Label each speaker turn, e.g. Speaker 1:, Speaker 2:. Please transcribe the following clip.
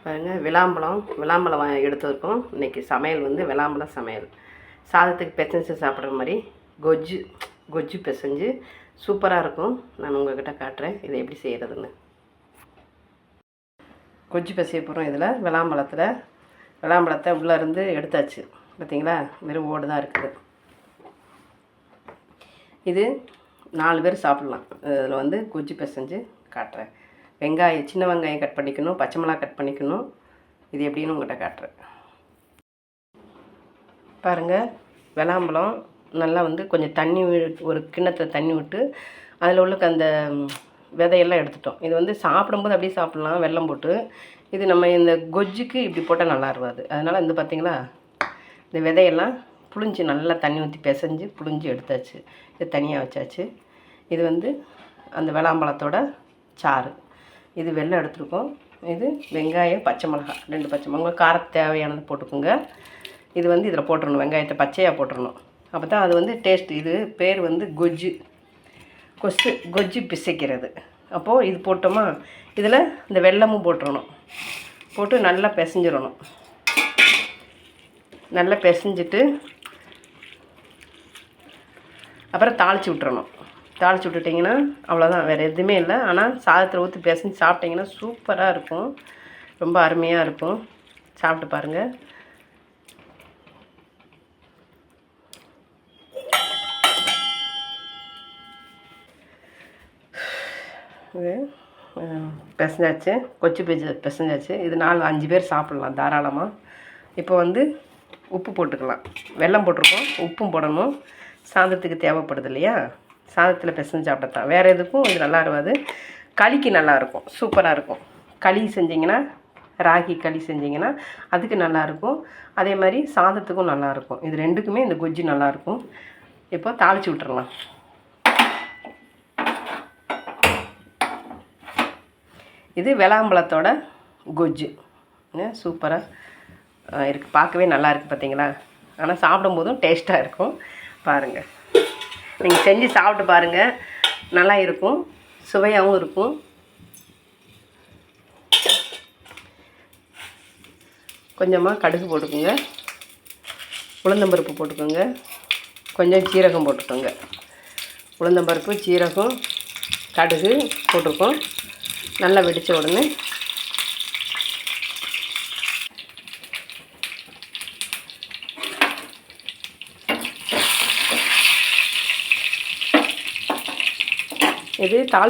Speaker 1: பாருங்கள், விளாம்பழம் எடுத்துருக்கோம். இன்றைக்கி சமையல் வந்து விளாம்பழம் சமையல். சாதத்துக்கு பிசைஞ்சு சாப்பிட்ற மாதிரி கொஜ்ஜு பிசைஞ்சு சூப்பராக இருக்கும். நான் உங்கள்கிட்ட காட்டுறேன் இதை எப்படி செய்கிறதுன்னு. கொஜ்ஜு பிசைய போகிறோம். இதில் விளாம்பழத்தை உள்ளே இருந்து எடுத்தாச்சு. பார்த்தீங்களா, வெறும் ஓடு தான் இருக்குது. இது 4 பேர் சாப்பிட்லாம். இதில் வந்து கொஜ்ஜு பிசைஞ்சு காட்டுறேன். சின்ன வெங்காயம் கட் பண்ணிக்கணும், பச்சை மிளகா கட் பண்ணிக்கணும். இது எப்படின்னு உங்கள்கிட்ட காட்டுறேன். பாருங்கள், விளாம்பழம் நல்லா வந்து கொஞ்சம் தண்ணி ஒரு கிண்ணத்தில் தண்ணி விட்டு அதில் உள்ள அந்த விதையெல்லாம் எடுத்துட்டோம். இது வந்து சாப்பிடும்போது அப்படியே சாப்பிட்லாம் வெல்லம் போட்டு. இது நம்ம இந்த கொஜ்ஜுக்கு இப்படி போட்டால் நல்லா இருக்காது. அதனால் இந்த பார்த்திங்களா, இந்த விதையெல்லாம் புழிஞ்சு நல்லா தண்ணி ஊற்றி பிசைஞ்சு புழிஞ்சு எடுத்தாச்சு. இது தனியாக வச்சாச்சு. இது வந்து அந்த விளாம்பழத்தோட சாறு. இது வெல்லம் எடுத்துருக்கோம். இது வெங்காயம், பச்சை மிளகா, 2 பச்சை மிளகா, காரத்துக்கு தேவையானது போட்டுக்கோங்க. இது வந்து இதில் போட்டுடணும். வெங்காயத்தை பச்சையாக போட்டுடணும். அப்போ தான் அது வந்து டேஸ்ட். இது பேர் வந்து கொஜ்ஜு பிசைக்கிறது. அப்போது இது போட்டோமா, இதில் இந்த வெல்லமும் போட்டுடணும். போட்டு நல்லா பிசைஞ்சிடணும். நல்லா பிசைஞ்சிட்டு அப்புறம் தாளித்து விட்டுறணும். தாளித்து விட்டுட்டிங்கன்னா அவ்வளோதான், வேறு எதுவுமே இல்லை. ஆனால் சாதத்தில் ஊற்றி பிசைஞ்சு சாப்பிட்டிங்கன்னா சூப்பராக இருக்கும். ரொம்ப அருமையாக இருக்கும். சாப்பிட்டு பாருங்கள். இது பிசைஞ்சாச்சு, கொச்சி பிசைஞ்சாச்சு. இது 4-5 பேர் சாப்பிட்லாம் தாராளமாக. இப்போ வந்து உப்பு போட்டுக்கலாம். வெல்லம் போட்டிருக்கோம், உப்பும் போடணும். சாதத்துக்கு தேவைப்படுது இல்லையா, சாதத்தில் பிசைஞ்சு சாப்பிட்டா வேறு எதுக்கும் இது நல்லா இருக்காது. களிக்கு நல்லாயிருக்கும், சூப்பராக இருக்கும். களி செஞ்சிங்கன்னா, ராகி களி செஞ்சிங்கன்னா அதுக்கு நல்லாயிருக்கும். அதே மாதிரி சாதத்துக்கும் நல்லாயிருக்கும். இது ரெண்டுக்குமே இந்த கொஜ்ஜு நல்லாயிருக்கும். இப்போ தாளித்து விட்டுறலாம். இது விளாம்பழத்தோட கொஜ்ஜு சூப்பராக இருக்குது. பார்க்கவே நல்லா இருக்குது பார்த்தீங்களா. ஆனால் சாப்பிடும்போதும் டேஸ்ட்டாக இருக்கும். பாருங்கள், நீங்கள் செஞ்சு சாப்பிட்டு பாருங்கள். நல்லா இருக்கும், சுவையாகவும் இருக்கும். கொஞ்சமாக கடுகு போட்டுக்கோங்க, உளுந்தம்பருப்பு போட்டுக்கோங்க, கொஞ்சம் சீரகம் போட்டுக்கோங்க. உளுந்தம்பருப்பு, சீரகம், கடுகு போட்டிருக்கோம். நல்லா வெடித்த உடனே இது